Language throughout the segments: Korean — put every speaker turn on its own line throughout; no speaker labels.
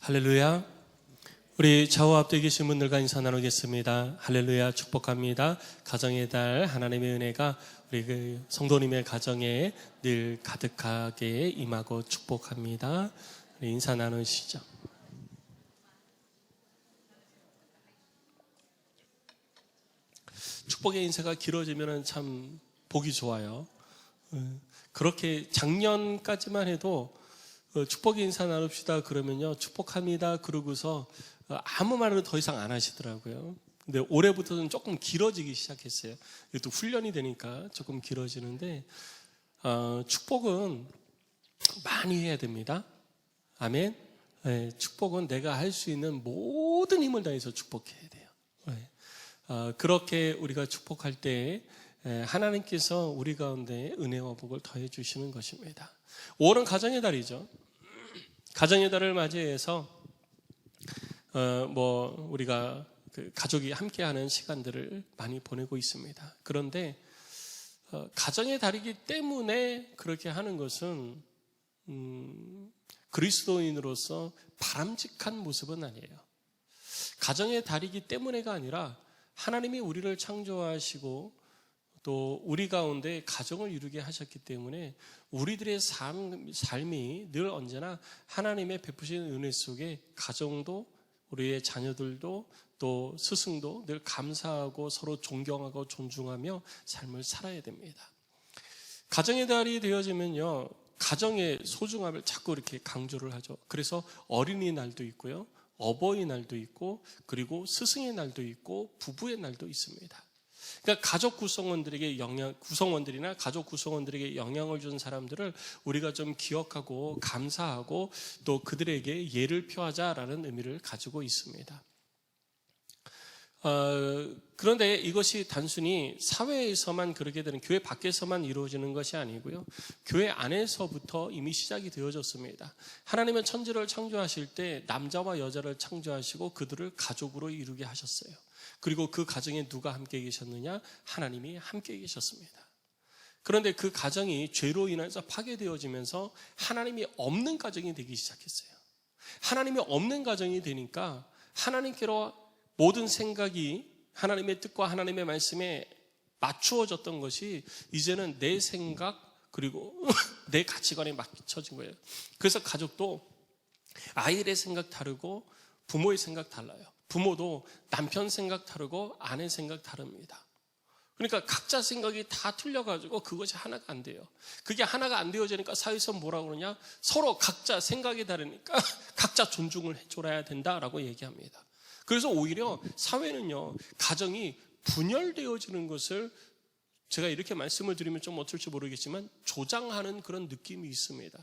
할렐루야. 우리 좌우 앞에 계신 분들과 인사 나누겠습니다. 할렐루야, 축복합니다. 가정의 달 하나님의 은혜가 우리 그 성도님의 가정에 늘 가득하게 임하고 축복합니다. 우리 인사 나누시죠. 축복의 인사가 길어지면 참 보기 좋아요. 그렇게 작년까지만 해도 축복의 인사 나눕시다 그러면요, 축복합니다 그러고서 아무 말을 더 이상 안 하시더라고요. 근데 올해부터는 조금 길어지기 시작했어요. 이것도 훈련이 되니까 조금 길어지는데, 축복은 많이 해야 됩니다. 아멘. 네, 축복은 내가 할 수 있는 모든 힘을 다해서 축복해야 돼요. 네. 그렇게 우리가 축복할 때 하나님께서 우리 가운데 은혜와 복을 더해 주시는 것입니다. 5월은 가정의 달이죠. 가정의 달을 맞이해서 우리가 그 가족이 함께하는 시간들을 많이 보내고 있습니다. 그런데 가정의 달이기 때문에 그렇게 하는 것은 그리스도인으로서 바람직한 모습은 아니에요. 가정의 달이기 때문에가 아니라 하나님이 우리를 창조하시고 또 우리 가운데 가정을 이루게 하셨기 때문에 우리들의 삶이 늘 언제나 하나님의 베푸신 은혜 속에 가정도 우리의 자녀들도 또 스승도 늘 감사하고 서로 존경하고 존중하며 삶을 살아야 됩니다. 가정의 달이 되어지면요, 가정의 소중함을 자꾸 이렇게 강조를 하죠. 그래서 어린이날도 있고요, 어버이날도 있고, 그리고 스승의 날도 있고, 부부의 날도 있습니다. 그러니까 가족 구성원들이나 가족 구성원들에게 영향을 준 사람들을 우리가 좀 기억하고 감사하고 또 그들에게 예를 표하자라는 의미를 가지고 있습니다. 그런데 이것이 단순히 사회에서만 그렇게 되는, 교회 밖에서만 이루어지는 것이 아니고요, 교회 안에서부터 이미 시작이 되어졌습니다. 하나님은 천지를 창조하실 때 남자와 여자를 창조하시고 그들을 가족으로 이루게 하셨어요. 그리고 그 가정에 누가 함께 계셨느냐? 하나님이 함께 계셨습니다. 그런데 그 가정이 죄로 인해서 파괴되어지면서 하나님이 없는 가정이 되기 시작했어요. 하나님이 없는 가정이 되니까 하나님께로 모든 생각이 하나님의 뜻과 하나님의 말씀에 맞추어졌던 것이 이제는 내 생각 그리고 내 가치관에 맞춰진 거예요. 그래서 가족도 아이의 생각 다르고 부모의 생각 달라요. 부모도 남편 생각 다르고 아내 생각 다릅니다. 그러니까 각자 생각이 다 틀려가지고 그것이 하나가 안 돼요. 그게 하나가 안 되어지니까 사회에서 뭐라고 그러냐? 서로 각자 생각이 다르니까 각자 존중을 해줘야 된다라고 얘기합니다. 그래서 오히려 사회는요, 가정이 분열되어지는 것을 제가 이렇게 말씀을 드리면 좀 어떨지 모르겠지만 조장하는 그런 느낌이 있습니다.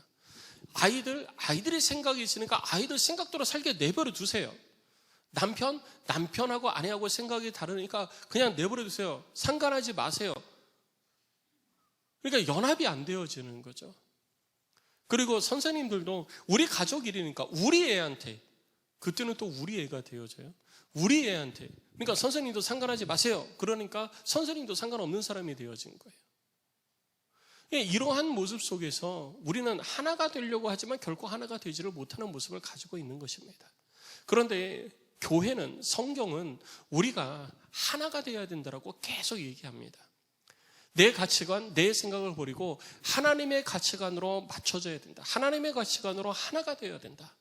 아이들의 생각이 있으니까 아이들 생각대로 살게 내버려 두세요. 남편하고 아내하고 생각이 다르니까 그냥 내버려 두세요. 상관하지 마세요. 그러니까 연합이 안 되어지는 거죠. 그리고 선생님들도 우리 가족 일이니까 우리 애한테, 그때는 또 우리 애가 되어져요. 우리 애한테. 그러니까 선생님도 상관하지 마세요. 그러니까 선생님도 상관없는 사람이 되어진 거예요. 이러한 모습 속에서 우리는 하나가 되려고 하지만 결코 하나가 되지를 못하는 모습을 가지고 있는 것입니다. 그런데 교회는, 성경은 우리가 하나가 되어야 된다고 계속 얘기합니다. 내 가치관, 내 생각을 버리고 하나님의 가치관으로 맞춰져야 된다. 하나님의 가치관으로 하나가 되어야 된다.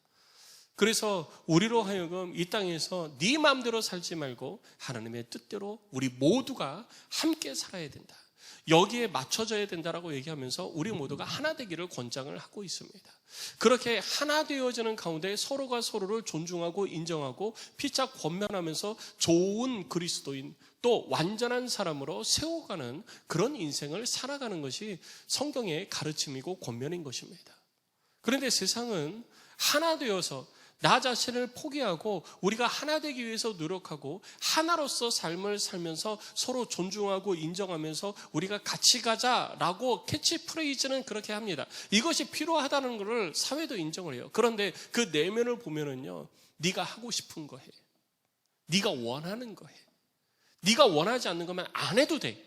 그래서 우리로 하여금 이 땅에서 네 마음대로 살지 말고 하나님의 뜻대로 우리 모두가 함께 살아야 된다. 여기에 맞춰져야 된다라고 얘기하면서 우리 모두가 하나 되기를 권장을 하고 있습니다. 그렇게 하나 되어지는 가운데 서로가 서로를 존중하고 인정하고 피차 권면하면서 좋은 그리스도인, 또 완전한 사람으로 세워가는 그런 인생을 살아가는 것이 성경의 가르침이고 권면인 것입니다. 그런데 세상은 하나 되어서 나 자신을 포기하고 우리가 하나 되기 위해서 노력하고 하나로서 삶을 살면서 서로 존중하고 인정하면서 우리가 같이 가자라고 캐치프레이즈는 그렇게 합니다. 이것이 필요하다는 것을 사회도 인정을 해요. 그런데 그 내면을 보면은요, 네가 하고 싶은 거 해. 네가 원하는 거 해. 네가 원하지 않는 거면 안 해도 돼.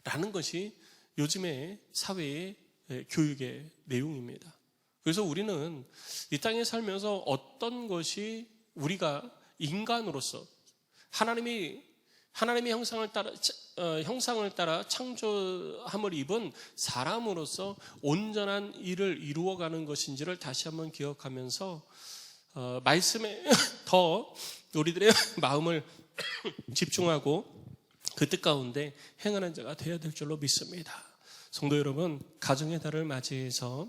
라는 것이 요즘의 사회의 교육의 내용입니다. 그래서 우리는 이 땅에 살면서 어떤 것이 우리가 인간으로서 하나님의 형상을 따라 창조함을 입은 사람으로서 온전한 일을 이루어가는 것인지를 다시 한번 기억하면서 말씀에 더 우리들의 마음을 집중하고 그 뜻 가운데 행하는 자가 되어야 될 줄로 믿습니다. 성도 여러분, 가정의 달을 맞이해서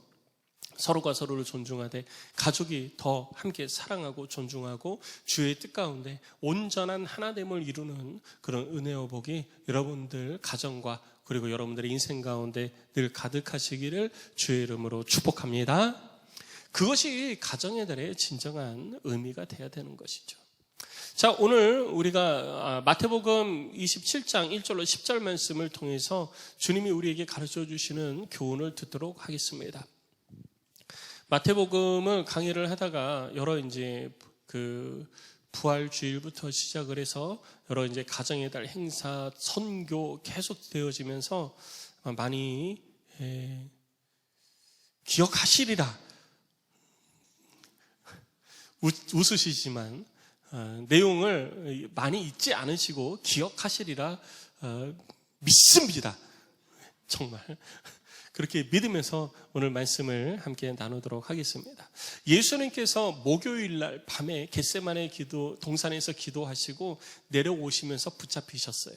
서로가 서로를 존중하되 가족이 더 함께 사랑하고 존중하고 주의 뜻 가운데 온전한 하나됨을 이루는 그런 은혜와 복이 여러분들 가정과 그리고 여러분들의 인생 가운데 늘 가득하시기를 주의 이름으로 축복합니다. 그것이 가정의 달의 진정한 의미가 되어야 되는 것이죠. 자, 오늘 우리가 마태복음 27장 1절로 10절 말씀을 통해서 주님이 우리에게 가르쳐 주시는 교훈을 듣도록 하겠습니다. 마태복음을 강의를 하다가 여러 이제 부활 주일부터 시작을 해서 여러 이제 가정의 달 행사, 선교 계속 되어지면서 많이 기억하시리라. 웃으시지만 내용을 많이 잊지 않으시고 기억하시리라 믿습니다. 정말 그렇게 믿으면서 오늘 말씀을 함께 나누도록 하겠습니다. 예수님께서 목요일 날 밤에 겟세마네 동산에서 기도하시고 내려오시면서 붙잡히셨어요.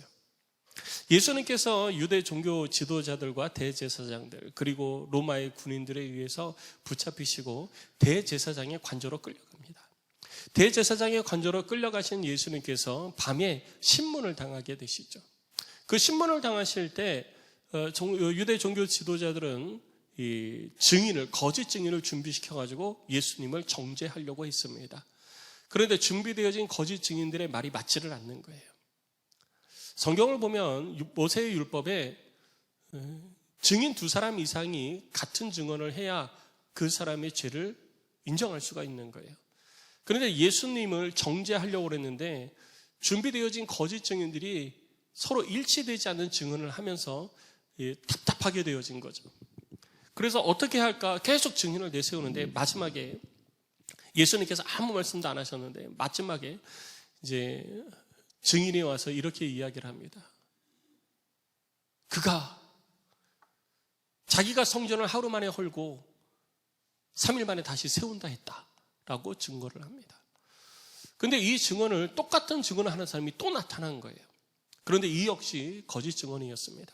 예수님께서 유대 종교 지도자들과 대제사장들 그리고 로마의 군인들에 의해서 붙잡히시고 대제사장의 관저로 끌려갑니다. 대제사장의 관저로 끌려가신 예수님께서 밤에 신문을 당하게 되시죠. 그 신문을 당하실 때 유대 종교 지도자들은 이 거짓 증인을 준비시켜가지고 예수님을 정죄하려고 했습니다. 그런데 준비되어진 거짓 증인들의 말이 맞지를 않는 거예요. 성경을 보면 모세의 율법에 증인 2사람 이상이 같은 증언을 해야 그 사람의 죄를 인정할 수가 있는 거예요. 그런데 예수님을 정죄하려고 했는데 준비되어진 거짓 증인들이 서로 일치되지 않는 증언을 하면서 답답하게 되어진 거죠. 그래서 어떻게 할까 계속 증인을 내세우는데 마지막에 예수님께서 아무 말씀도 안 하셨는데 마지막에 이제 증인이 와서 이렇게 이야기를 합니다. 그가 자기가 성전을 하루 만에 헐고 3일 만에 다시 세운다 했다라고 증거를 합니다. 그런데 이 증언을 똑같은 증언을 하는 사람이 또 나타난 거예요. 그런데 이 역시 거짓 증언이었습니다.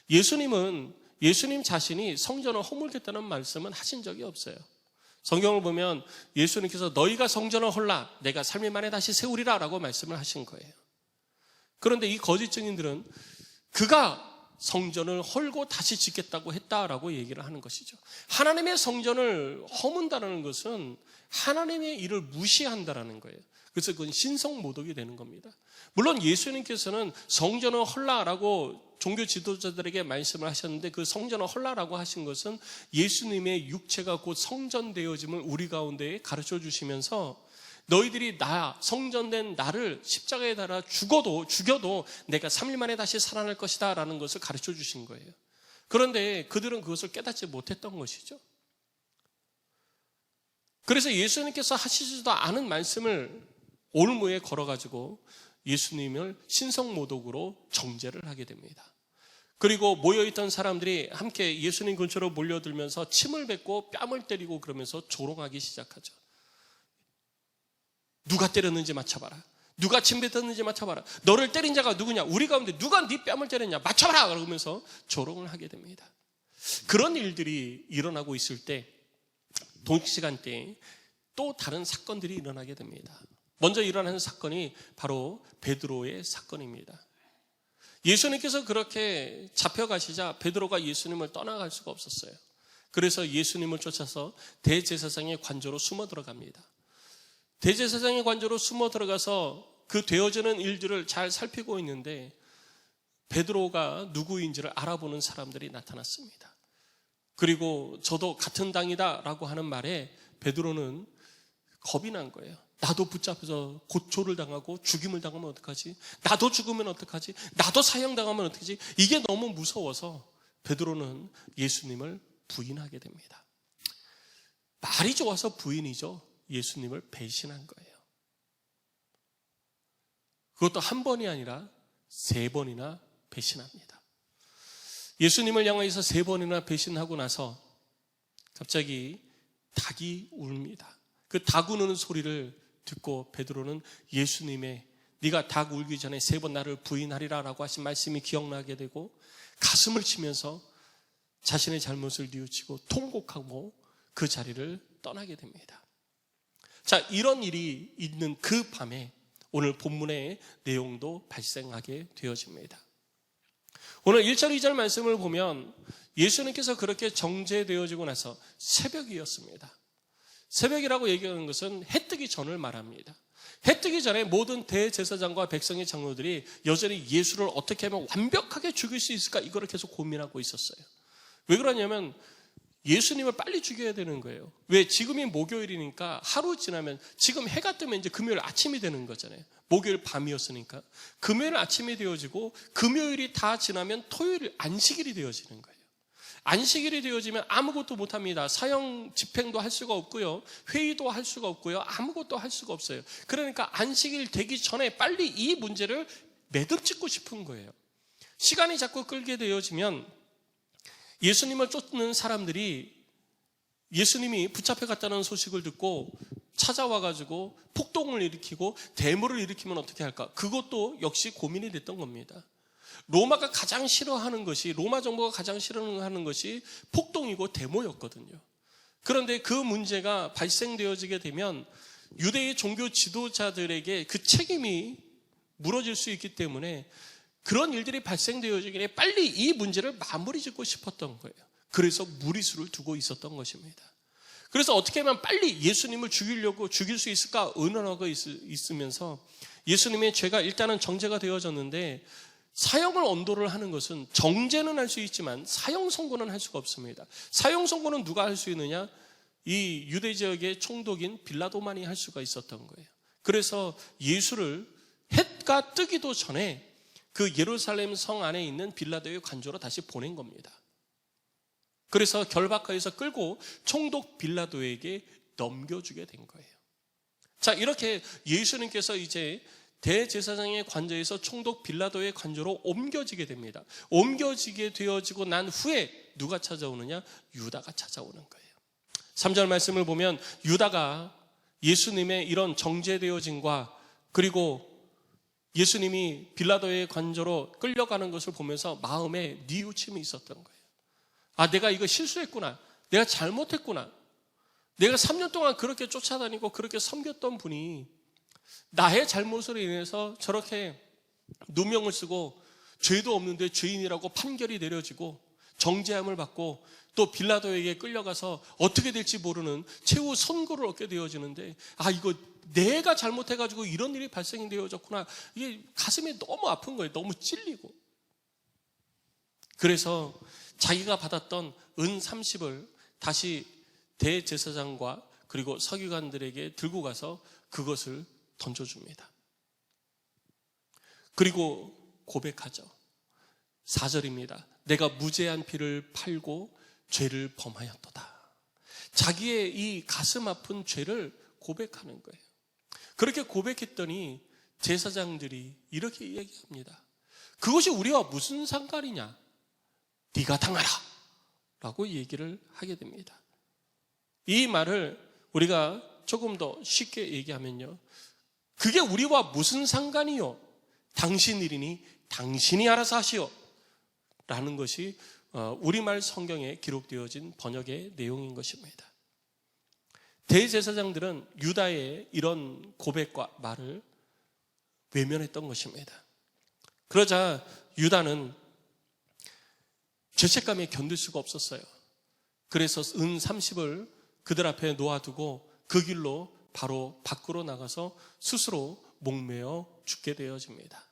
예수님 자신이 성전을 허물겠다는 말씀은 하신 적이 없어요. 성경을 보면 예수님께서 너희가 성전을 헐라 내가 3일 만에 다시 세우리라 라고 말씀을 하신 거예요. 그런데 이 거짓 증인들은 그가 성전을 헐고 다시 짓겠다고 했다라고 얘기를 하는 것이죠. 하나님의 성전을 허문다는 것은 하나님의 일을 무시한다라는 거예요. 그래서 그건 신성모독이 되는 겁니다. 물론 예수님께서는 성전을 헐라라고 종교 지도자들에게 말씀을 하셨는데 그 성전을 헐라라고 하신 것은 예수님의 육체가 곧 성전되어짐을 우리 가운데 가르쳐 주시면서 너희들이 성전된 나를 십자가에 달아 죽여도 내가 3일 만에 다시 살아날 것이다 라는 것을 가르쳐 주신 거예요. 그런데 그들은 그것을 깨닫지 못했던 것이죠. 그래서 예수님께서 하시지도 않은 말씀을 올무에 걸어가지고 예수님을 신성모독으로 정죄를 하게 됩니다. 그리고 모여있던 사람들이 함께 예수님 근처로 몰려들면서 침을 뱉고 뺨을 때리고 그러면서 조롱하기 시작하죠. 누가 때렸는지 맞춰봐라. 누가 침 뱉었는지 맞춰봐라. 너를 때린 자가 누구냐? 우리 가운데 누가 네 뺨을 때렸냐? 맞춰봐라! 그러면서 조롱을 하게 됩니다. 그런 일들이 일어나고 있을 때 동시간대에 또 다른 사건들이 일어나게 됩니다. 먼저 일어나는 사건이 바로 베드로의 사건입니다. 예수님께서 그렇게 잡혀가시자 베드로가 예수님을 떠나갈 수가 없었어요. 그래서 예수님을 쫓아서 대제사장의 관저로 숨어 들어갑니다. 대제사장의 관저로 숨어 들어가서 그 되어지는 일들을 잘 살피고 있는데 베드로가 누구인지를 알아보는 사람들이 나타났습니다. 그리고 저도 같은 당이다 라고 하는 말에 베드로는 겁이 난 거예요. 나도 붙잡혀서 고초를 당하고 죽임을 당하면 어떡하지? 나도 죽으면 어떡하지? 나도 사형당하면 어떡하지? 이게 너무 무서워서 베드로는 예수님을 부인하게 됩니다. 말이 좋아서 부인이죠. 예수님을 배신한 거예요. 그것도 한 번이 아니라 3번이나 배신합니다. 예수님을 향해서 3번이나 배신하고 나서 갑자기 닭이 울립니다. 그 닭 우는 소리를 듣고 베드로는 예수님의 네가 닭 울기 전에 3번 나를 부인하리라 라고 하신 말씀이 기억나게 되고 가슴을 치면서 자신의 잘못을 뉘우치고 통곡하고 그 자리를 떠나게 됩니다. 자, 이런 일이 있는 그 밤에 오늘 본문의 내용도 발생하게 되어집니다. 오늘 1절 2절 말씀을 보면 예수님께서 그렇게 정죄되어지고 나서 새벽이었습니다. 새벽이라고 얘기하는 것은 해 뜨기 전을 말합니다. 해 뜨기 전에 모든 대제사장과 백성의 장로들이 여전히 예수를 어떻게 하면 완벽하게 죽일 수 있을까 이거를 계속 고민하고 있었어요. 왜 그러냐면 예수님을 빨리 죽여야 되는 거예요. 왜? 지금이 목요일이니까 하루 지나면 지금 해가 뜨면 이제 금요일 아침이 되는 거잖아요. 목요일 밤이었으니까 금요일 아침이 되어지고 금요일이 다 지나면 토요일 안식일이 되어지는 거예요. 안식일이 되어지면 아무것도 못합니다. 사형 집행도 할 수가 없고요. 회의도 할 수가 없고요. 아무것도 할 수가 없어요. 그러니까 안식일 되기 전에 빨리 이 문제를 매듭짓고 싶은 거예요. 시간이 자꾸 끌게 되어지면 예수님을 쫓는 사람들이 예수님이 붙잡혀 갔다는 소식을 듣고 찾아와가지고 폭동을 일으키고 데모를 일으키면 어떻게 할까? 그것도 역시 고민이 됐던 겁니다. 로마가 가장 싫어하는 것이, 로마 정부가 가장 싫어하는 것이 폭동이고 데모였거든요. 그런데 그 문제가 발생되어지게 되면 유대의 종교 지도자들에게 그 책임이 물어질 수 있기 때문에 그런 일들이 발생되어지기에 빨리 이 문제를 마무리 짓고 싶었던 거예요. 그래서 무리수를 두고 있었던 것입니다. 그래서 어떻게 하면 빨리 예수님을 죽일 수 있을까 의논하고 있으면서 예수님의 죄가 일단은 정죄가 되어졌는데 사형을 언도를 하는 것은 정죄는 할 수 있지만 사형 선고는 할 수가 없습니다. 사형 선고는 누가 할 수 있느냐? 이 유대 지역의 총독인 빌라도만이 할 수가 있었던 거예요. 그래서 예수를 해가 뜨기도 전에 그 예루살렘 성 안에 있는 빌라도의 관저로 다시 보낸 겁니다. 그래서 결박하여서 끌고 총독 빌라도에게 넘겨주게 된 거예요. 자, 이렇게 예수님께서 이제 대제사장의 관저에서 총독 빌라도의 관저로 옮겨지게 됩니다. 옮겨지게 되어지고 난 후에 누가 찾아오느냐? 유다가 찾아오는 거예요. 3절 말씀을 보면 유다가 예수님의 이런 정죄되어짐과 그리고 예수님이 빌라도의 관저로 끌려가는 것을 보면서 마음에 뉘우침이 있었던 거예요. 아, 내가 이거 실수했구나. 내가 잘못했구나. 내가 3년 동안 그렇게 쫓아다니고 그렇게 섬겼던 분이 나의 잘못으로 인해서 저렇게 누명을 쓰고 죄도 없는데 죄인이라고 판결이 내려지고 정죄함을 받고 또 빌라도에게 끌려가서 어떻게 될지 모르는 최후 선고를 얻게 되어지는데 아, 이거 내가 잘못해가지고 이런 일이 발생되어졌구나. 이게 가슴이 너무 아픈 거예요. 너무 찔리고. 그래서 자기가 받았던 은 30을 다시 대제사장과 그리고 서기관들에게 들고 가서 그것을 던져줍니다. 그리고 고백하죠. 4절입니다. 내가 무죄한 피를 팔고 죄를 범하였도다. 자기의 이 가슴 아픈 죄를 고백하는 거예요. 그렇게 고백했더니 제사장들이 이렇게 이야기합니다. 그것이 우리와 무슨 상관이냐? 네가 당하라 라고 얘기를 하게 됩니다. 이 말을 우리가 조금 더 쉽게 얘기하면요, 그게 우리와 무슨 상관이요? 당신 일이니 당신이 알아서 하시오 라는 것이 우리말 성경에 기록되어진 번역의 내용인 것입니다. 대제사장들은 유다의 이런 고백과 말을 외면했던 것입니다. 그러자 유다는 죄책감에 견딜 수가 없었어요. 그래서 은 30을 그들 앞에 놓아두고 그 길로 바로 밖으로 나가서 스스로 목매어 죽게 되어집니다.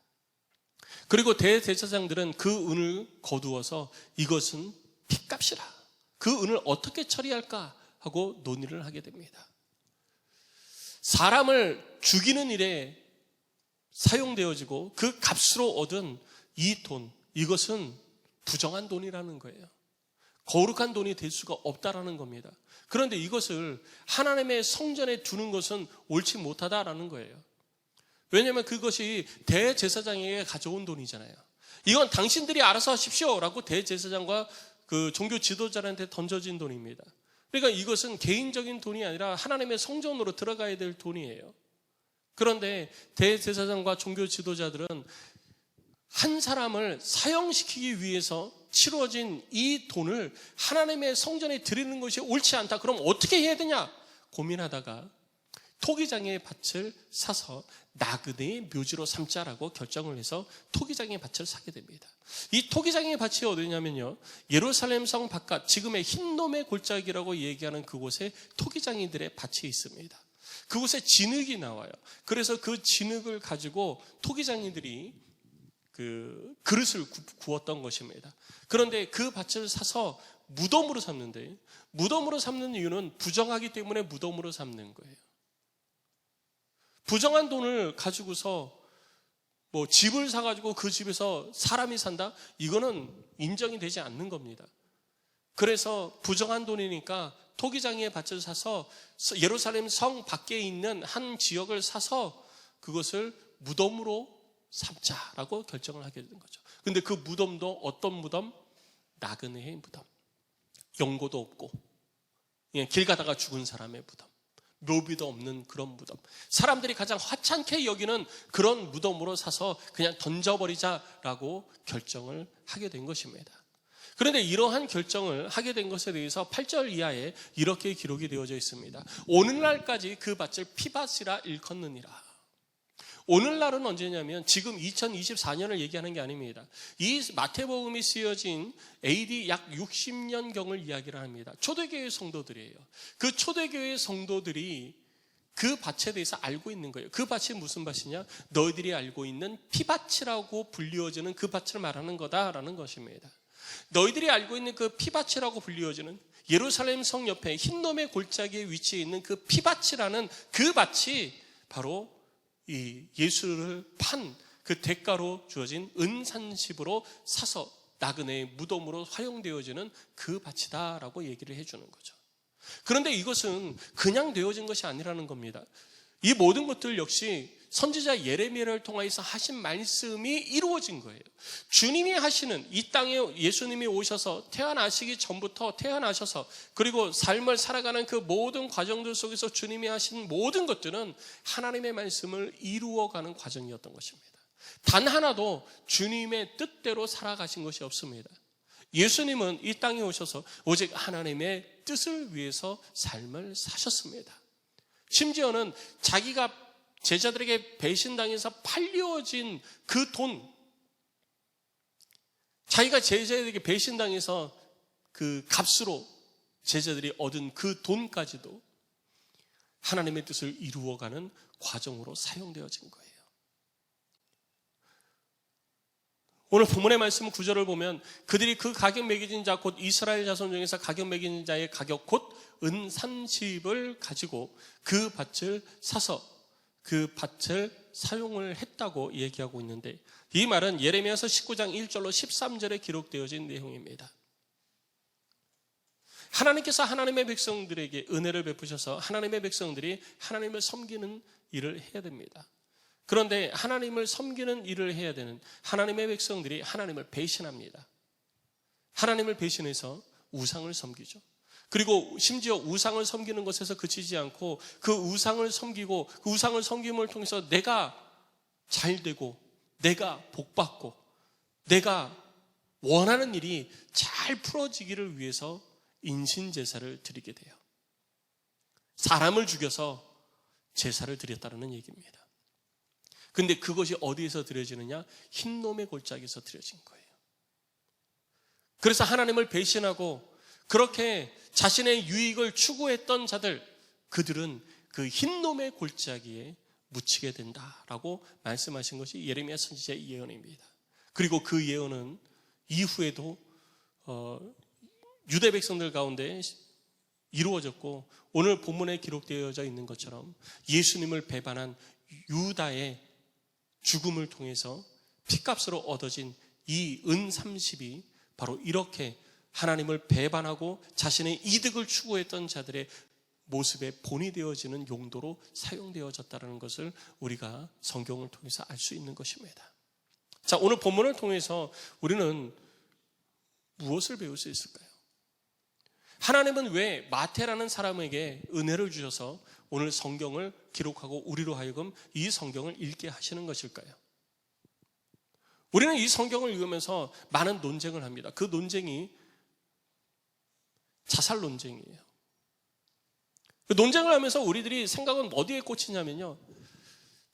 그리고 대제사장들은 그 은을 거두어서 이것은 핏값이라, 그 은을 어떻게 처리할까 하고 논의를 하게 됩니다. 사람을 죽이는 일에 사용되어지고 그 값으로 얻은 이 돈, 이것은 부정한 돈이라는 거예요. 거룩한 돈이 될 수가 없다라는 겁니다. 그런데 이것을 하나님의 성전에 두는 것은 옳지 못하다라는 거예요. 왜냐하면 그것이 대제사장에게 가져온 돈이잖아요. 이건 당신들이 알아서 하십시오라고 대제사장과 그 종교 지도자한테 던져진 돈입니다. 그러니까 이것은 개인적인 돈이 아니라 하나님의 성전으로 들어가야 될 돈이에요. 그런데 대제사장과 종교 지도자들은 한 사람을 사형시키기 위해서 치러진 이 돈을 하나님의 성전에 드리는 것이 옳지 않다. 그럼 어떻게 해야 되냐? 고민하다가 토기장의 밭을 사서 나그네의 묘지로 삼자라고 결정을 해서 토기장의 밭을 사게 됩니다. 이 토기장의 밭이 어디냐면요, 예루살렘 성 바깥, 지금의 흰놈의 골짜기라고 얘기하는 그곳에 토기장이들의 밭이 있습니다. 그곳에 진흙이 나와요. 그래서 그 진흙을 가지고 토기장이들이 그 그릇을 구웠던 것입니다. 그런데 그 밭을 사서 무덤으로 삼는데, 무덤으로 삼는 이유는 부정하기 때문에 무덤으로 삼는 거예요. 부정한 돈을 가지고서 뭐 집을 사가지고 그 집에서 사람이 산다? 이거는 인정이 되지 않는 겁니다. 그래서 부정한 돈이니까 토기장의 밭을 사서 예루살렘 성 밖에 있는 한 지역을 사서 그것을 무덤으로 삼자라고 결정을 하게 된 거죠. 근데 그 무덤도 어떤 무덤? 나그네의 무덤. 연고도 없고 길 가다가 죽은 사람의 무덤, 묘비도 없는 그런 무덤, 사람들이 가장 화창게 여기는 그런 무덤으로 사서 그냥 던져버리자라고 결정을 하게 된 것입니다. 그런데 이러한 결정을 하게 된 것에 대해서 8절 이하에 이렇게 기록이 되어져 있습니다. 오늘날까지 그 밭을 피밭이라 일컫느니라. 오늘날은 언제냐면 지금 2024년을 얘기하는 게 아닙니다. 이 마태복음이 쓰여진 AD 약 60년경을 이야기를 합니다. 초대교회 성도들이에요. 그 초대교회 성도들이 그 밭에 대해서 알고 있는 거예요. 그 밭이 무슨 밭이냐? 너희들이 알고 있는 피밭이라고 불리워지는 그 밭을 말하는 거다라는 것입니다. 너희들이 알고 있는 그 피밭이라고 불리워지는 예루살렘 성 옆에 흰놈의 골짜기에 위치해 있는 그 피밭이라는 그 밭이 바로 이 예수를 판 그 대가로 주어진 은산십으로 사서 나그네의 무덤으로 활용되어지는 그 밭이다라고 얘기를 해주는 거죠. 그런데 이것은 그냥 되어진 것이 아니라는 겁니다. 이 모든 것들 역시 선지자 예레미야를 통해서 하신 말씀이 이루어진 거예요. 주님이 하시는 이 땅에 예수님이 오셔서 태어나시기 전부터 태어나셔서 그리고 삶을 살아가는 그 모든 과정들 속에서 주님이 하신 모든 것들은 하나님의 말씀을 이루어가는 과정이었던 것입니다. 단 하나도 주님의 뜻대로 살아가신 것이 없습니다. 예수님은 이 땅에 오셔서 오직 하나님의 뜻을 위해서 삶을 사셨습니다. 심지어는 자기가 제자들에게 배신당해서 팔려진 그 돈, 자기가 제자들에게 배신당해서 그 값으로 제자들이 얻은 그 돈까지도 하나님의 뜻을 이루어가는 과정으로 사용되어진 거예요. 오늘 본문의 말씀 9절을 보면 그들이 그 가격 매겨진 자 곧 이스라엘 자손 중에서 가격 매긴 자의 가격 곧 은 30을 가지고 그 밭을 사서 그 밭을 사용을 했다고 얘기하고 있는데, 이 말은 예레미야서 19장 1절로 13절에 기록되어진 내용입니다. 하나님께서 하나님의 백성들에게 은혜를 베푸셔서 하나님의 백성들이 하나님을 섬기는 일을 해야 됩니다. 그런데 하나님을 섬기는 일을 해야 되는 하나님의 백성들이 하나님을 배신합니다. 하나님을 배신해서 우상을 섬기죠. 그리고 심지어 우상을 섬기는 것에서 그치지 않고 그 우상을 섬기고 그 우상을 섬김을 통해서 내가 잘되고 내가 복받고 내가 원하는 일이 잘 풀어지기를 위해서 인신제사를 드리게 돼요. 사람을 죽여서 제사를 드렸다는 얘기입니다. 근데 그것이 어디에서 드려지느냐? 흰놈의 골짜기에서 드려진 거예요. 그래서 하나님을 배신하고 그렇게 자신의 유익을 추구했던 자들, 그들은 그 흰놈의 골짜기에 묻히게 된다라고 말씀하신 것이 예레미야 선지자의 예언입니다. 그리고 그 예언은 이후에도 유대 백성들 가운데 이루어졌고 오늘 본문에 기록되어져 있는 것처럼 예수님을 배반한 유다의 죽음을 통해서 핏값으로 얻어진 이 은 30이 바로 이렇게 하나님을 배반하고 자신의 이득을 추구했던 자들의 모습의 본이 되어지는 용도로 사용되어졌다는 것을 우리가 성경을 통해서 알 수 있는 것입니다. 자, 오늘 본문을 통해서 우리는 무엇을 배울 수 있을까요? 하나님은 왜 마태라는 사람에게 은혜를 주셔서 오늘 성경을 기록하고 우리로 하여금 이 성경을 읽게 하시는 것일까요? 우리는 이 성경을 읽으면서 많은 논쟁을 합니다. 그 논쟁이 자살 논쟁이에요. 그 논쟁을 하면서 우리들이 생각은 어디에 꽂히냐면요,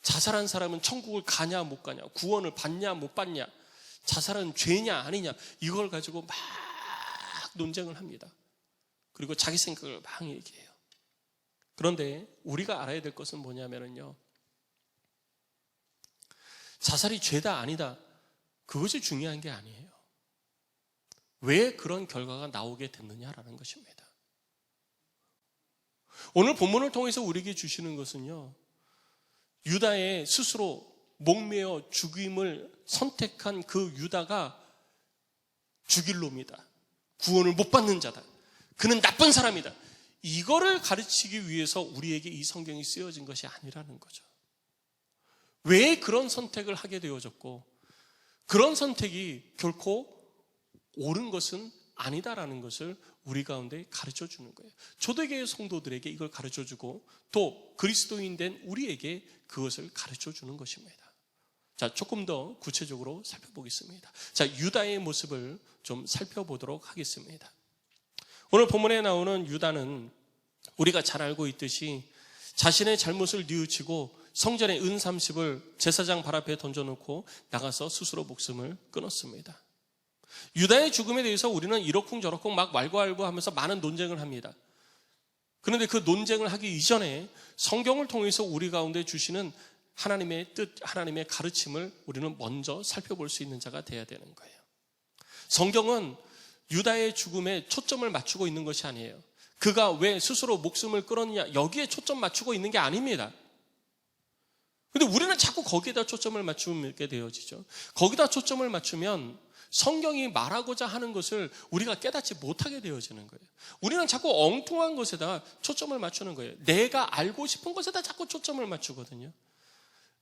자살한 사람은 천국을 가냐 못 가냐, 구원을 받냐 못 받냐, 자살은 죄냐 아니냐, 이걸 가지고 막 논쟁을 합니다. 그리고 자기 생각을 막 얘기해요. 그런데 우리가 알아야 될 것은 뭐냐면요, 자살이 죄다 아니다, 그것이 중요한 게 아니에요. 왜 그런 결과가 나오게 됐느냐라는 것입니다. 오늘 본문을 통해서 우리에게 주시는 것은요, 유다의 스스로 목매어 죽임을 선택한 그 유다가 죽일 놈이다, 구원을 못 받는 자다, 그는 나쁜 사람이다, 이거를 가르치기 위해서 우리에게 이 성경이 쓰여진 것이 아니라는 거죠. 왜 그런 선택을 하게 되어졌고 그런 선택이 결코 옳은 것은 아니다라는 것을 우리 가운데 가르쳐 주는 거예요. 초대교회 성도들에게 이걸 가르쳐 주고 또 그리스도인 된 우리에게 그것을 가르쳐 주는 것입니다. 자, 조금 더 구체적으로 살펴보겠습니다. 자, 유다의 모습을 좀 살펴보도록 하겠습니다. 오늘 본문에 나오는 유다는 우리가 잘 알고 있듯이 자신의 잘못을 뉘우치고 성전의 은 30을 제사장 발 앞에 던져놓고 나가서 스스로 목숨을 끊었습니다. 유다의 죽음에 대해서 우리는 이러쿵저러쿵 막 왈가왈부하면서 많은 논쟁을 합니다. 그런데 그 논쟁을 하기 이전에 성경을 통해서 우리 가운데 주시는 하나님의 뜻, 하나님의 가르침을 우리는 먼저 살펴볼 수 있는 자가 돼야 되는 거예요. 성경은 유다의 죽음에 초점을 맞추고 있는 것이 아니에요. 그가 왜 스스로 목숨을 끊었느냐, 여기에 초점 맞추고 있는 게 아닙니다. 그런데 우리는 자꾸 거기에다 초점을 맞추게 되어지죠. 거기다 초점을 맞추면 성경이 말하고자 하는 것을 우리가 깨닫지 못하게 되어지는 거예요. 우리는 자꾸 엉뚱한 것에다 초점을 맞추는 거예요. 내가 알고 싶은 것에다 자꾸 초점을 맞추거든요.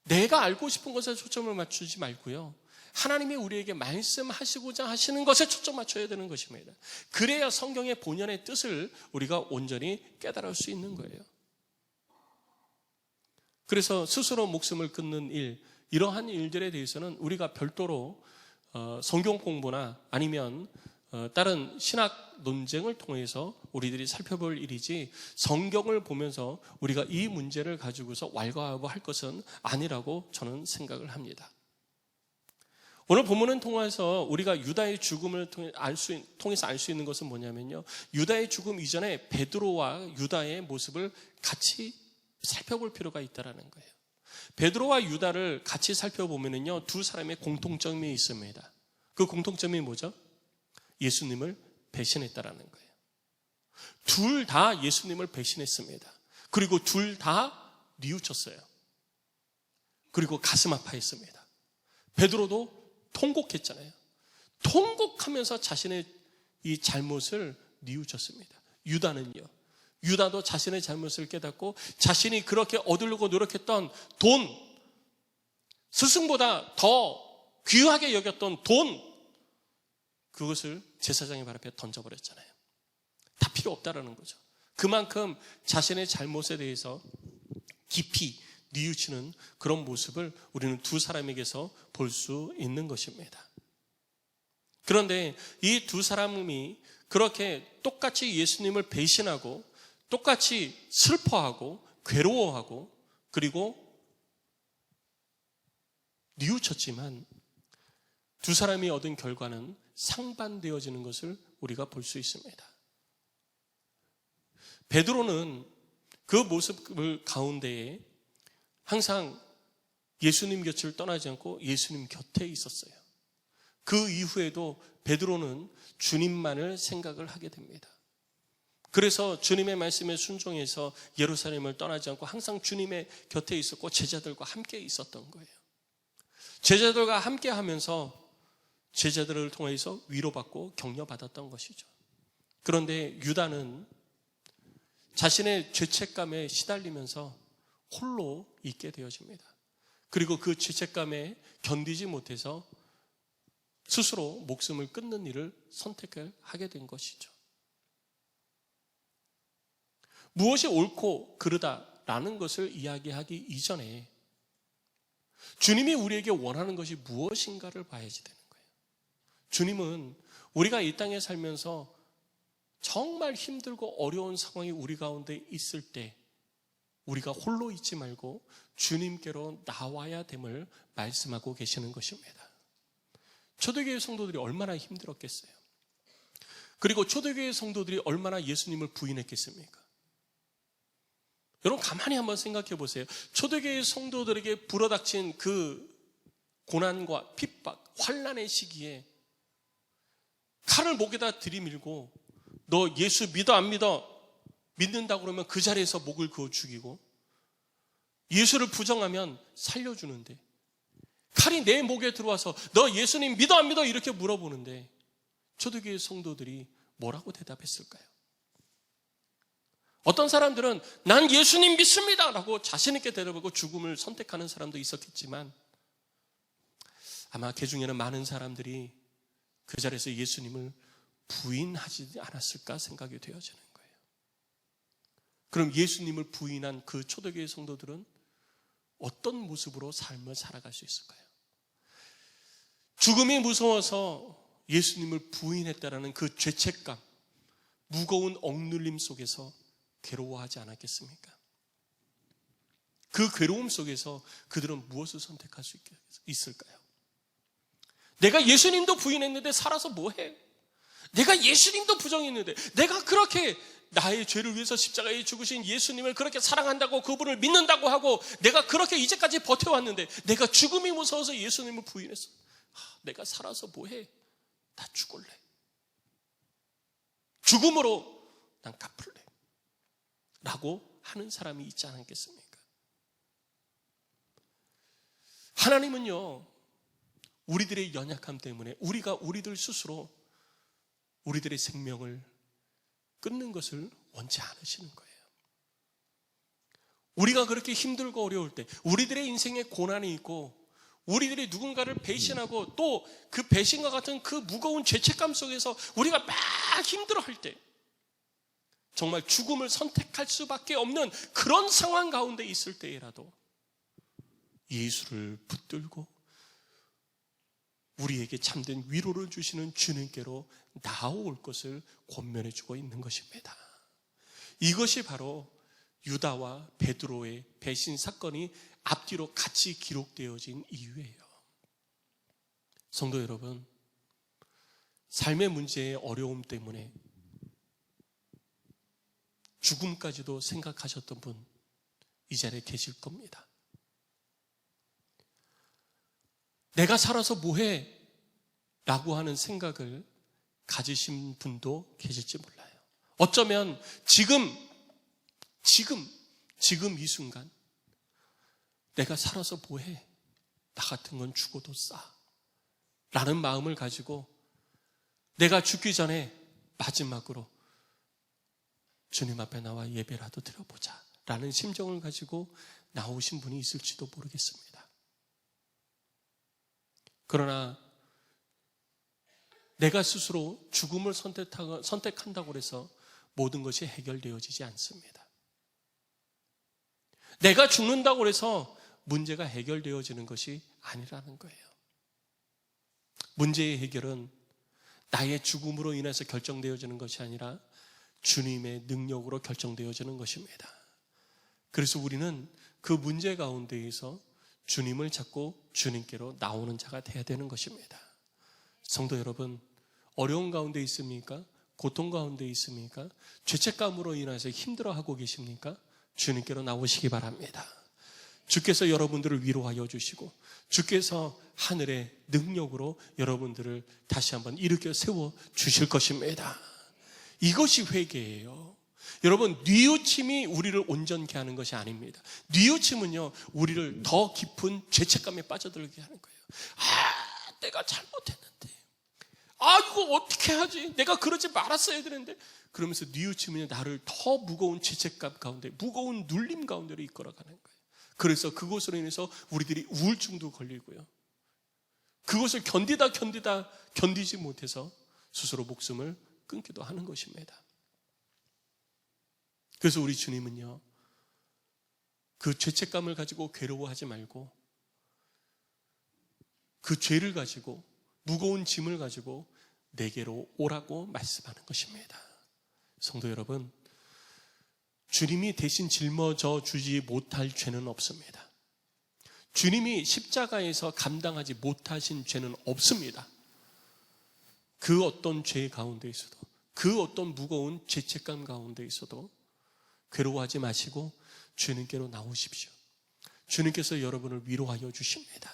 내가 알고 싶은 것에 초점을 맞추지 말고요, 하나님이 우리에게 말씀하시고자 하시는 것에 초점 맞춰야 되는 것입니다. 그래야 성경의 본연의 뜻을 우리가 온전히 깨달을 수 있는 거예요. 그래서 스스로 목숨을 끊는 일, 이러한 일들에 대해서는 우리가 별도로 성경 공부나 아니면 다른 신학 논쟁을 통해서 우리들이 살펴볼 일이지, 성경을 보면서 우리가 이 문제를 가지고서 왈가왈부할 것은 아니라고 저는 생각을 합니다. 오늘 본문을 통해서 우리가 유다의 죽음을 통해서 알 수 있는 것은 뭐냐면요, 유다의 죽음 이전에 베드로와 유다의 모습을 같이 살펴볼 필요가 있다는 거예요. 베드로와 유다를 같이 살펴보면요, 두 사람의 공통점이 있습니다. 그 공통점이 뭐죠? 예수님을 배신했다라는 거예요. 둘 다 예수님을 배신했습니다. 그리고 둘 다 뉘우쳤어요. 그리고 가슴 아파했습니다. 베드로도 통곡했잖아요. 통곡하면서 자신의 이 잘못을 뉘우쳤습니다. 유다는요, 유다도 자신의 잘못을 깨닫고 자신이 그렇게 얻으려고 노력했던 돈, 스승보다 더 귀하게 여겼던 돈, 그것을 제사장의 발 앞에 던져버렸잖아요. 다 필요 없다라는 거죠. 그만큼 자신의 잘못에 대해서 깊이 뉘우치는 그런 모습을 우리는 두 사람에게서 볼 수 있는 것입니다. 그런데 이 두 사람이 그렇게 똑같이 예수님을 배신하고 똑같이 슬퍼하고 괴로워하고 그리고 뉘우쳤지만 두 사람이 얻은 결과는 상반되어지는 것을 우리가 볼 수 있습니다. 베드로는 그 모습을 가운데에 항상 예수님 곁을 떠나지 않고 예수님 곁에 있었어요. 그 이후에도 베드로는 주님만을 생각을 하게 됩니다. 그래서 주님의 말씀에 순종해서 예루살렘을 떠나지 않고 항상 주님의 곁에 있었고 제자들과 함께 있었던 거예요. 제자들과 함께 하면서 제자들을 통해서 위로받고 격려받았던 것이죠. 그런데 유다는 자신의 죄책감에 시달리면서 홀로 있게 되어집니다. 그리고 그 죄책감에 견디지 못해서 스스로 목숨을 끊는 일을 선택을 하게 된 것이죠. 무엇이 옳고 그르다라는 것을 이야기하기 이전에 주님이 우리에게 원하는 것이 무엇인가를 봐야지 되는 거예요. 주님은 우리가 이 땅에 살면서 정말 힘들고 어려운 상황이 우리 가운데 있을 때 우리가 홀로 있지 말고 주님께로 나와야 됨을 말씀하고 계시는 것입니다. 초대교회 성도들이 얼마나 힘들었겠어요. 그리고 초대교회 성도들이 얼마나 예수님을 부인했겠습니까? 여러분 가만히 한번 생각해 보세요. 초대교회 성도들에게 불어닥친 그 고난과 핍박, 환난의 시기에 칼을 목에다 들이밀고 너 예수 믿어 안 믿어? 믿는다고 그러면 그 자리에서 목을 그어 죽이고 예수를 부정하면 살려주는데 칼이 내 목에 들어와서 너 예수님 믿어 안 믿어? 이렇게 물어보는데 초대교회 성도들이 뭐라고 대답했을까요? 어떤 사람들은 난 예수님 믿습니다 라고 자신 있게 대답하고 죽음을 선택하는 사람도 있었겠지만 아마 그 중에는 많은 사람들이 그 자리에서 예수님을 부인하지 않았을까 생각이 되어지는 거예요. 그럼 예수님을 부인한 그 초대교회 성도들은 어떤 모습으로 삶을 살아갈 수 있을까요? 죽음이 무서워서 예수님을 부인했다라는 그 죄책감, 무거운 억눌림 속에서 괴로워하지 않았겠습니까? 그 괴로움 속에서 그들은 무엇을 선택할 수 있을까요? 내가 예수님도 부인했는데 살아서 뭐해? 내가 예수님도 부정했는데 내가 그렇게 나의 죄를 위해서 십자가에 죽으신 예수님을 그렇게 사랑한다고 그분을 믿는다고 하고 내가 그렇게 이제까지 버텨왔는데 내가 죽음이 무서워서 예수님을 부인했어. 내가 살아서 뭐해? 나 죽을래. 죽음으로 난 갚을래 라고 하는 사람이 있지 않겠습니까? 하나님은요 우리들의 연약함 때문에 우리가 우리들 스스로 우리들의 생명을 끊는 것을 원치 않으시는 거예요. 우리가 그렇게 힘들고 어려울 때 우리들의 인생에 고난이 있고 우리들이 누군가를 배신하고 또 그 배신과 같은 그 무거운 죄책감 속에서 우리가 막 힘들어할 때 정말 죽음을 선택할 수밖에 없는 그런 상황 가운데 있을 때라도 예수를 붙들고 우리에게 참된 위로를 주시는 주님께로 나아올 것을 권면해주고 있는 것입니다. 이것이 바로 유다와 베드로의 배신 사건이 앞뒤로 같이 기록되어진 이유예요. 성도 여러분, 삶의 문제의 어려움 때문에 죽음까지도 생각하셨던 분 이 자리에 계실 겁니다. 내가 살아서 뭐해? 라고 하는 생각을 가지신 분도 계실지 몰라요. 어쩌면 지금 이 순간 내가 살아서 뭐해? 나 같은 건 죽어도 싸 라는 마음을 가지고 내가 죽기 전에 마지막으로 주님 앞에 나와 예배라도 드려보자 라는 심정을 가지고 나오신 분이 있을지도 모르겠습니다. 그러나 내가 스스로 죽음을 선택한다고 해서 모든 것이 해결되어지지 않습니다. 내가 죽는다고 해서 문제가 해결되어지는 것이 아니라는 거예요. 문제의 해결은 나의 죽음으로 인해서 결정되어지는 것이 아니라 주님의 능력으로 결정되어지는 것입니다. 그래서 우리는 그 문제 가운데에서 주님을 찾고 주님께로 나오는 자가 되어야 되는 것입니다. 성도 여러분, 어려운 가운데 있습니까? 고통 가운데 있습니까? 죄책감으로 인해서 힘들어하고 계십니까? 주님께로 나오시기 바랍니다. 주께서 여러분들을 위로하여 주시고 주께서 하늘의 능력으로 여러분들을 다시 한번 일으켜 세워 주실 것입니다. 이것이 회개예요. 여러분, 뉘우침이 우리를 온전케 하는 것이 아닙니다. 뉘우침은요, 우리를 더 깊은 죄책감에 빠져들게 하는 거예요. 내가 잘못했는데, 이거 어떻게 하지? 내가 그러지 말았어야 되는데. 그러면서 뉘우침은 나를 더 무거운 죄책감 가운데, 무거운 눌림 가운데로 이끌어가는 거예요. 그래서 그것으로 인해서 우리들이 우울증도 걸리고요, 그것을 견디지 못해서 스스로 목숨을 끊기도 하는 것입니다. 그래서 우리 주님은요, 그 죄책감을 가지고 괴로워하지 말고, 그 죄를 가지고, 무거운 짐을 가지고 내게로 오라고 말씀하는 것입니다. 성도 여러분, 주님이 대신 짊어져 주지 못할 죄는 없습니다. 주님이 십자가에서 감당하지 못하신 죄는 없습니다. 그 어떤 죄 가운데 있어도, 그 어떤 무거운 죄책감 가운데 있어도 괴로워하지 마시고 주님께로 나오십시오. 주님께서 여러분을 위로하여 주십니다.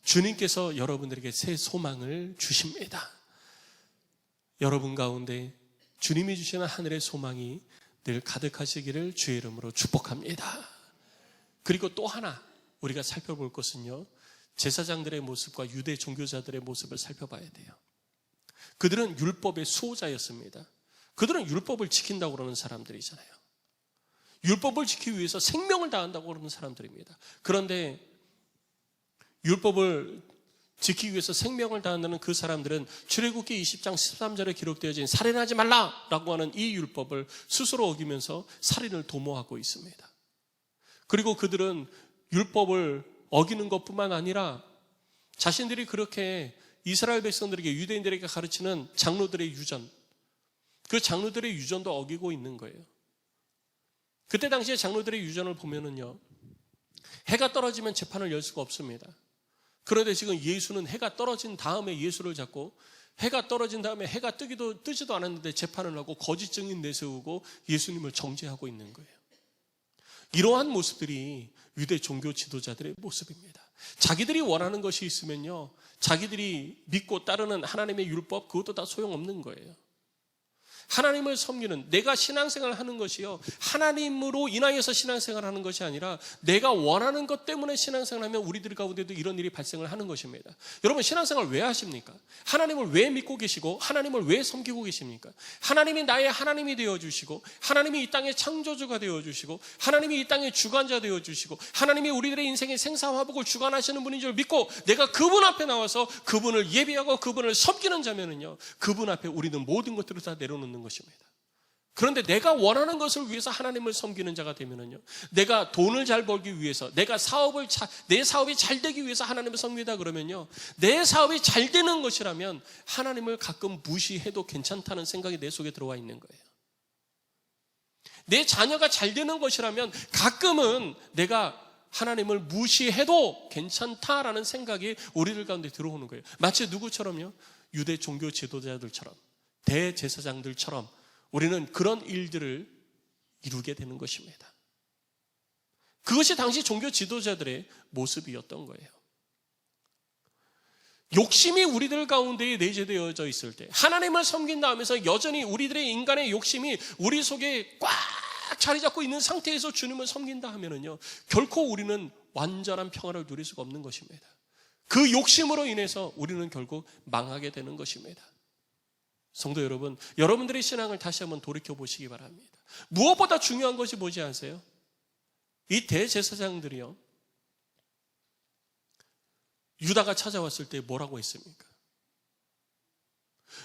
주님께서 여러분들에게 새 소망을 주십니다. 여러분 가운데 주님이 주시는 하늘의 소망이 늘 가득하시기를 주의 이름으로 축복합니다. 그리고 또 하나 우리가 살펴볼 것은요, 제사장들의 모습과 유대 종교자들의 모습을 살펴봐야 돼요. 그들은 율법의 수호자였습니다. 그들은 율법을 지킨다고 그러는 사람들이잖아요. 율법을 지키기 위해서 생명을 다한다고 그러는 사람들입니다. 그런데 율법을 지키기 위해서 생명을 다한다는 그 사람들은 출애굽기 20장 13절에 기록되어진 살인하지 말라라고 하는 이 율법을 스스로 어기면서 살인을 도모하고 있습니다. 그리고 그들은 율법을 어기는 것뿐만 아니라 자신들이 그렇게 이스라엘 백성들에게, 유대인들에게 가르치는 장로들의 유전, 그 장로들의 유전도 어기고 있는 거예요. 그때 당시에 장로들의 유전을 보면은요, 해가 떨어지면 재판을 열 수가 없습니다. 그런데 지금 예수는 해가 떨어진 다음에 예수를 잡고, 해가 떨어진 다음에 해가 뜨지도 않았는데 재판을 하고 거짓 증인 내세우고 예수님을 정죄하고 있는 거예요. 이러한 모습들이 유대 종교 지도자들의 모습입니다. 자기들이 원하는 것이 있으면요, 자기들이 믿고 따르는 하나님의 율법, 그것도 다 소용없는 거예요. 하나님을 섬기는, 내가 신앙생활을 하는 것이요, 하나님으로 인하여서 신앙생활을 하는 것이 아니라 내가 원하는 것 때문에 신앙생활을 하면 우리들 가운데도 이런 일이 발생을 하는 것입니다. 여러분, 신앙생활을 왜 하십니까? 하나님을 왜 믿고 계시고 하나님을 왜 섬기고 계십니까? 하나님이 나의 하나님이 되어주시고, 하나님이 이 땅의 창조주가 되어주시고, 하나님이 이 땅의 주관자 되어주시고, 하나님이 우리들의 인생의 생사화복을 주관하시는 분인 줄 믿고 내가 그분 앞에 나와서 그분을 예배하고 그분을 섬기는 자면은요, 그분 앞에 우리는 모든 것들을 다 내려놓는 것입니다. 그런데 내가 원하는 것을 위해서 하나님을 섬기는 자가 되면은요, 내가 돈을 잘 벌기 위해서, 내 사업이 잘 되기 위해서 하나님을 섬기다 그러면요, 내 사업이 잘 되는 것이라면 하나님을 가끔 무시해도 괜찮다는 생각이 내 속에 들어와 있는 거예요. 내 자녀가 잘 되는 것이라면 가끔은 내가 하나님을 무시해도 괜찮다라는 생각이 우리들 가운데 들어오는 거예요. 마치 누구처럼요? 유대 종교 지도자들처럼, 대제사장들처럼 우리는 그런 일들을 이루게 되는 것입니다. 그것이 당시 종교 지도자들의 모습이었던 거예요. 욕심이 우리들 가운데에 내재되어져 있을 때, 하나님을 섬긴다 하면서 여전히 우리들의 인간의 욕심이 우리 속에 꽉 자리 잡고 있는 상태에서 주님을 섬긴다 하면은요, 결코 우리는 완전한 평화를 누릴 수가 없는 것입니다. 그 욕심으로 인해서 우리는 결국 망하게 되는 것입니다. 성도 여러분, 여러분들의 신앙을 다시 한번 돌이켜 보시기 바랍니다. 무엇보다 중요한 것이 뭐지 아세요? 이 대제사장들이요, 유다가 찾아왔을 때 뭐라고 했습니까?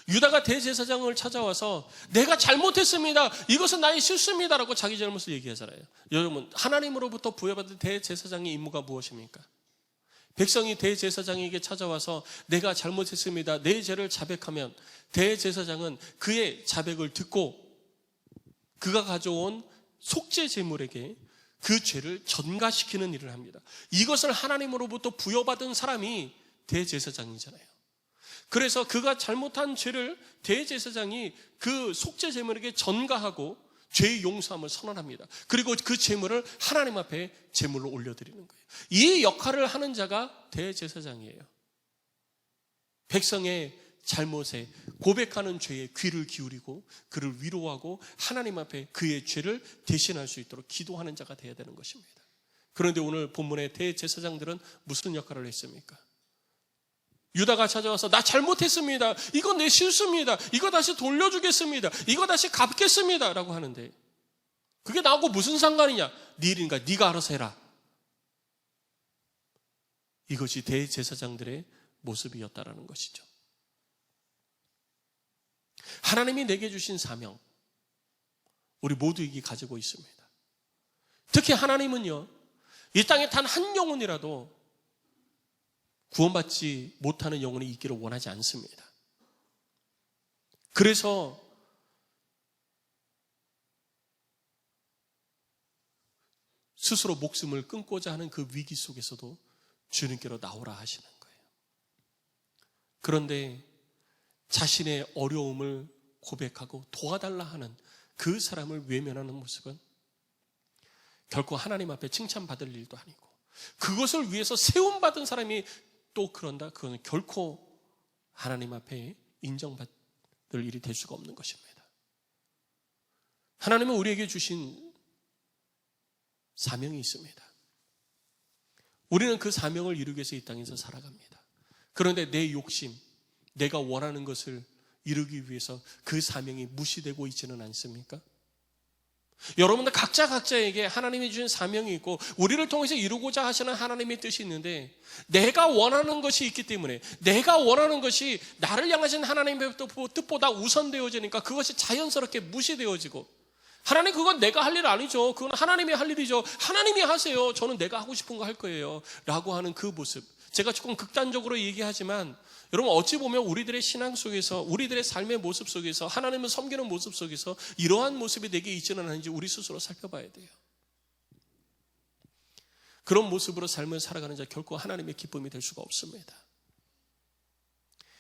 유다가 대제사장을 찾아와서 내가 잘못했습니다, 이것은 나의 실수입니다라고 자기 잘못을 얘기하잖아요. 여러분, 하나님으로부터 부여받은 대제사장의 임무가 무엇입니까? 백성이 대제사장에게 찾아와서 내가 잘못했습니다, 내 죄를 자백하면 대제사장은 그의 자백을 듣고 그가 가져온 속죄 제물에게 그 죄를 전가시키는 일을 합니다. 이것을 하나님으로부터 부여받은 사람이 대제사장이잖아요. 그래서 그가 잘못한 죄를 대제사장이 그 속죄 제물에게 전가하고 죄의 용서함을 선언합니다. 그리고 그 제물을 하나님 앞에 제물로 올려드리는 거예요. 이 역할을 하는 자가 대제사장이에요. 백성의 잘못에 고백하는 죄에 귀를 기울이고 그를 위로하고 하나님 앞에 그의 죄를 대신할 수 있도록 기도하는 자가 되어야 되는 것입니다. 그런데 오늘 본문의 대제사장들은 무슨 역할을 했습니까? 유다가 찾아와서 나 잘못했습니다. 이건 내 실수입니다. 이거 다시 돌려주겠습니다. 이거 다시 갚겠습니다. 라고 하는데 그게 나하고 무슨 상관이냐? 네 일이니까 네가 알아서 해라. 이것이 대제사장들의 모습이었다라는 것이죠. 하나님이 내게 주신 사명, 우리 모두에게 가지고 있습니다. 특히 하나님은요, 이 땅에 단 한 영혼이라도 구원받지 못하는 영혼이 있기를 원하지 않습니다. 그래서 스스로 목숨을 끊고자 하는 그 위기 속에서도 주님께로 나오라 하시는 거예요. 그런데 자신의 어려움을 고백하고 도와달라 하는 그 사람을 외면하는 모습은 결코 하나님 앞에 칭찬받을 일도 아니고, 그것을 위해서 세움받은 사람이 또 그런다? 그건 결코 하나님 앞에 인정받을 일이 될 수가 없는 것입니다. 하나님은 우리에게 주신 사명이 있습니다. 우리는 그 사명을 이루기 위해서 이 땅에서 살아갑니다. 그런데 내 욕심, 내가 원하는 것을 이루기 위해서 그 사명이 무시되고 있지는 않습니까? 여러분들 각자에게 하나님이 주신 사명이 있고 우리를 통해서 이루고자 하시는 하나님의 뜻이 있는데, 내가 원하는 것이 있기 때문에, 내가 원하는 것이 나를 향하신 하나님의 뜻보다 우선되어지니까 그것이 자연스럽게 무시되어지고, 하나님 그건 내가 할 일 아니죠. 그건 하나님이 할 일이죠. 하나님이 하세요. 저는 내가 하고 싶은 거 할 거예요. 라고 하는 그 모습. 제가 조금 극단적으로 얘기하지만 여러분 어찌 보면 우리들의 신앙 속에서, 우리들의 삶의 모습 속에서, 하나님을 섬기는 모습 속에서 이러한 모습이 내게 있지는 않은지 우리 스스로 살펴봐야 돼요. 그런 모습으로 삶을 살아가는 자 결코 하나님의 기쁨이 될 수가 없습니다.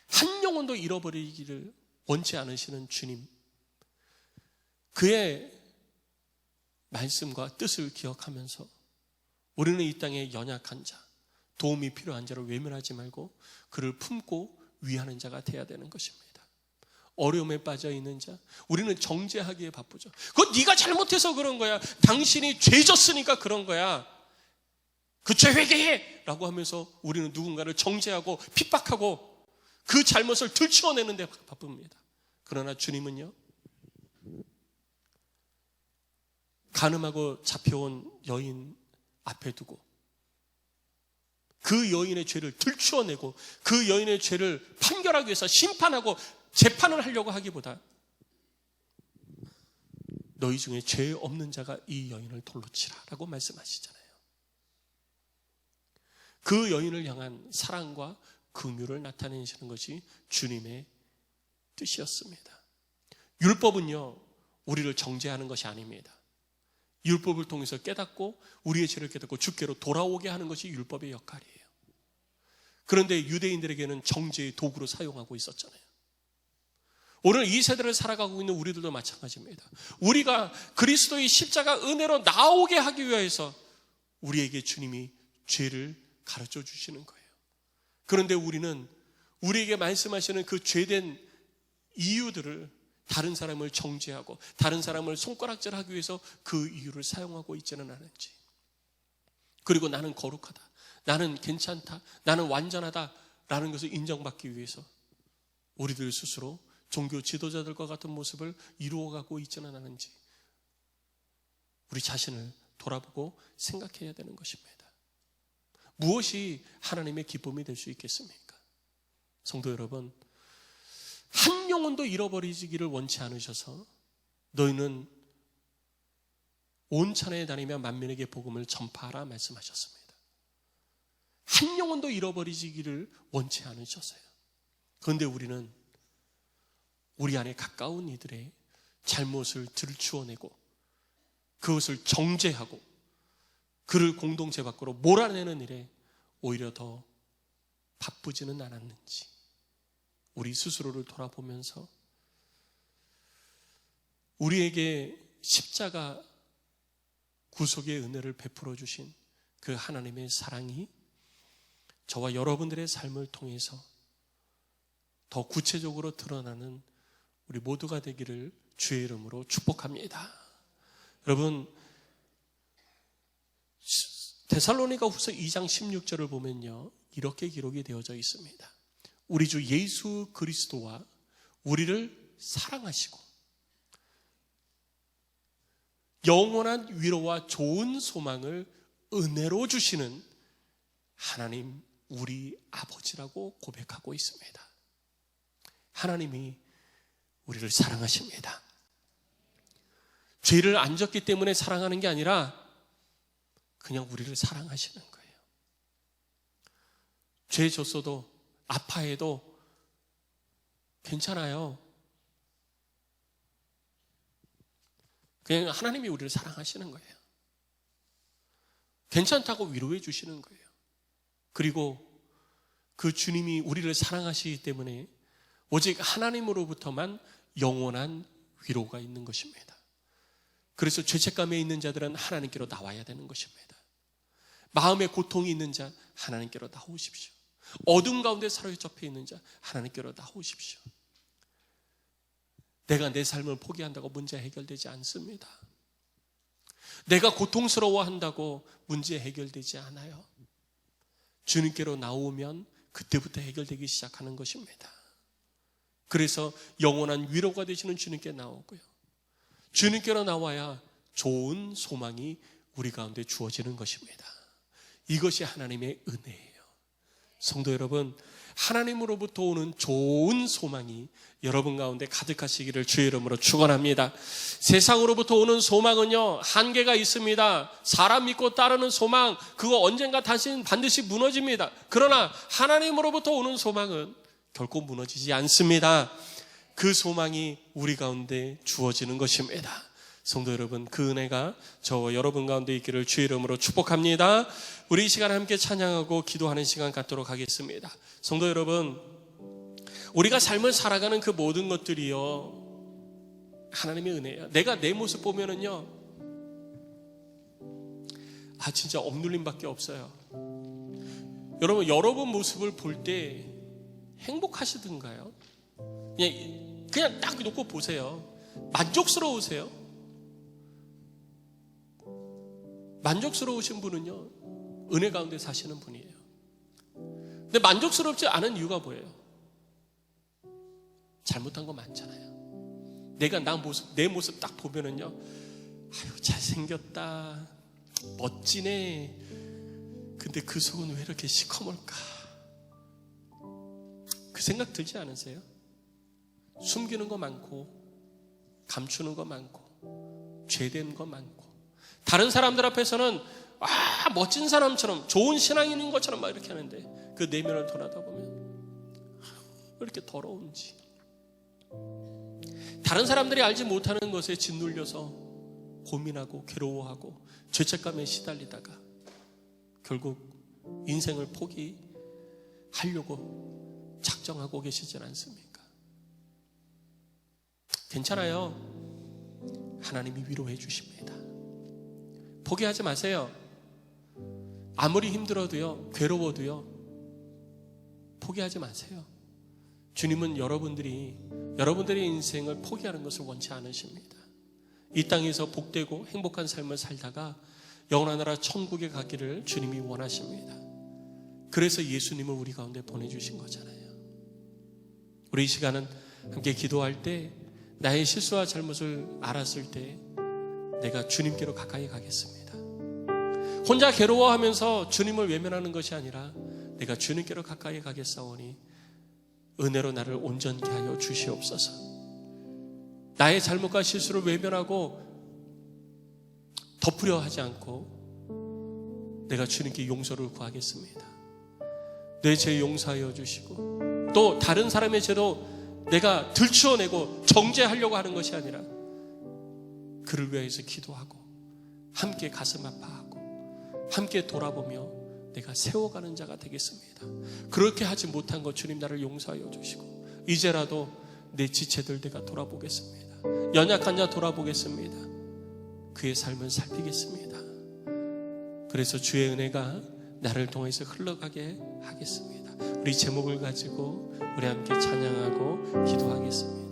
한 영혼도 잃어버리기를 원치 않으시는 주님, 그의 말씀과 뜻을 기억하면서 우리는 이 땅에 연약한 자, 도움이 필요한 자를 외면하지 말고 그를 품고 위하는 자가 되어야 되는 것입니다. 어려움에 빠져 있는 자, 우리는 정죄하기에 바쁘죠. 그건 네가 잘못해서 그런 거야. 당신이 죄졌으니까 그런 거야. 그 죄 회개해! 라고 하면서 우리는 누군가를 정죄하고 핍박하고 그 잘못을 들추어내는 데 바쁩니다. 그러나 주님은요, 간음하고 잡혀온 여인 앞에 두고 그 여인의 죄를 들추어내고 그 여인의 죄를 판결하기 위해서 심판하고 재판을 하려고 하기보다 너희 중에 죄 없는 자가 이 여인을 돌로 치라 라고 말씀하시잖아요. 그 여인을 향한 사랑과 긍휼을 나타내시는 것이 주님의 뜻이었습니다. 율법은요, 우리를 정죄하는 것이 아닙니다. 율법을 통해서 깨닫고 우리의 죄를 깨닫고 주께로 돌아오게 하는 것이 율법의 역할이에요. 그런데 유대인들에게는 정죄의 도구로 사용하고 있었잖아요. 오늘 이 세대를 살아가고 있는 우리들도 마찬가지입니다. 우리가 그리스도의 십자가 은혜로 나오게 하기 위해서 우리에게 주님이 죄를 가르쳐 주시는 거예요. 그런데 우리는 우리에게 말씀하시는 그 죄된 이유들을 다른 사람을 정죄하고 다른 사람을 손가락질하기 위해서 그 이유를 사용하고 있지는 않은지, 그리고 나는 거룩하다, 나는 괜찮다, 나는 완전하다 라는 것을 인정받기 위해서 우리들 스스로 종교 지도자들과 같은 모습을 이루어가고 있지는 않은지 우리 자신을 돌아보고 생각해야 되는 것입니다. 무엇이 하나님의 기쁨이 될 수 있겠습니까? 성도 여러분, 한 영혼도 잃어버리기를 원치 않으셔서 너희는 온 천하에 다니며 만민에게 복음을 전파하라 말씀하셨습니다. 한 영혼도 잃어버리기를 원치 않으셨어요. 그런데 우리는 우리 안에 가까운 이들의 잘못을 들추어내고 그것을 정죄하고 그를 공동체 밖으로 몰아내는 일에 오히려 더 바쁘지는 않았는지 우리 스스로를 돌아보면서 우리에게 십자가 구속의 은혜를 베풀어 주신 그 하나님의 사랑이 저와 여러분들의 삶을 통해서 더 구체적으로 드러나는 우리 모두가 되기를 주의 이름으로 축복합니다. 여러분, 데살로니가 후서 2장 16절을 보면요, 이렇게 기록이 되어져 있습니다. 우리 주 예수 그리스도와 우리를 사랑하시고 영원한 위로와 좋은 소망을 은혜로 주시는 하나님 우리 아버지라고 고백하고 있습니다. 하나님이 우리를 사랑하십니다. 죄를 안 졌기 때문에 사랑하는 게 아니라 그냥 우리를 사랑하시는 거예요. 죄 졌어도 아파해도 괜찮아요. 그냥 하나님이 우리를 사랑하시는 거예요. 괜찮다고 위로해 주시는 거예요. 그리고 그 주님이 우리를 사랑하시기 때문에 오직 하나님으로부터만 영원한 위로가 있는 것입니다. 그래서 죄책감에 있는 자들은 하나님께로 나와야 되는 것입니다. 마음에 고통이 있는 자 하나님께로 나오십시오. 어둠 가운데 사로잡혀 있는 자 하나님께로 나오십시오. 내가 내 삶을 포기한다고 문제 해결되지 않습니다. 내가 고통스러워한다고 문제 해결되지 않아요. 주님께로 나오면 그때부터 해결되기 시작하는 것입니다. 그래서 영원한 위로가 되시는 주님께 나오고요, 주님께로 나와야 좋은 소망이 우리 가운데 주어지는 것입니다. 이것이 하나님의 은혜예요. 성도 여러분, 하나님으로부터 오는 좋은 소망이 여러분 가운데 가득하시기를 주의 이름으로 축원합니다. 세상으로부터 오는 소망은요, 한계가 있습니다. 사람 믿고 따르는 소망, 그거 언젠가 다시 반드시 무너집니다. 그러나 하나님으로부터 오는 소망은 결코 무너지지 않습니다. 그 소망이 우리 가운데 주어지는 것입니다. 성도 여러분, 그 은혜가 저와 여러분 가운데 있기를 주의 이름으로 축복합니다. 우리 이 시간 함께 찬양하고 기도하는 시간 갖도록 하겠습니다. 성도 여러분, 우리가 삶을 살아가는 그 모든 것들이요, 하나님의 은혜예요. 내가 내 모습 보면은요, 진짜 억눌림밖에 없어요. 여러분 모습을 볼 때 행복하시던가요? 그냥 딱 놓고 보세요. 만족스러우세요? 만족스러우신 분은요, 은혜 가운데 사시는 분이에요. 근데 만족스럽지 않은 이유가 뭐예요? 잘못한 거 많잖아요. 내가 내 모습 딱 보면은요, 아유, 잘생겼다, 멋지네. 근데 그 속은 왜 이렇게 시커멀까? 그 생각 들지 않으세요? 숨기는 거 많고, 감추는 거 많고, 죄된 거 많고, 다른 사람들 앞에서는 멋진 사람처럼, 좋은 신앙인인 것처럼 막 이렇게 하는데 그 내면을 돌아다 보면 왜 이렇게 더러운지, 다른 사람들이 알지 못하는 것에 짓눌려서 고민하고 괴로워하고 죄책감에 시달리다가 결국 인생을 포기하려고 작정하고 계시진 않습니까? 괜찮아요. 하나님이 위로해 주십니다. 포기하지 마세요. 아무리 힘들어도요, 괴로워도요, 포기하지 마세요. 주님은 여러분들의 인생을 포기하는 것을 원치 않으십니다. 이 땅에서 복되고 행복한 삶을 살다가 영원한 나라 천국에 가기를 주님이 원하십니다. 그래서 예수님을 우리 가운데 보내주신 거잖아요. 우리 이 시간은 함께 기도할 때 나의 실수와 잘못을 알았을 때 내가 주님께로 가까이 가겠습니다. 혼자 괴로워하면서 주님을 외면하는 것이 아니라 내가 주님께로 가까이 가겠사오니 은혜로 나를 온전케 하여 주시옵소서. 나의 잘못과 실수를 외면하고 덮으려 하지 않고 내가 주님께 용서를 구하겠습니다. 내 죄 용서하여 주시고, 또 다른 사람의 죄도 내가 들추어내고 정죄하려고 하는 것이 아니라 그를 위해서 기도하고 함께 가슴 아파하고 함께 돌아보며 내가 세워가는 자가 되겠습니다. 그렇게 하지 못한 것 주님 나를 용서하여 주시고, 이제라도 내 지체들 내가 돌아보겠습니다. 연약한 자 돌아보겠습니다. 그의 삶을 살피겠습니다. 그래서 주의 은혜가 나를 통해서 흘러가게 하겠습니다. 우리 제목을 가지고 우리 함께 찬양하고 기도하겠습니다.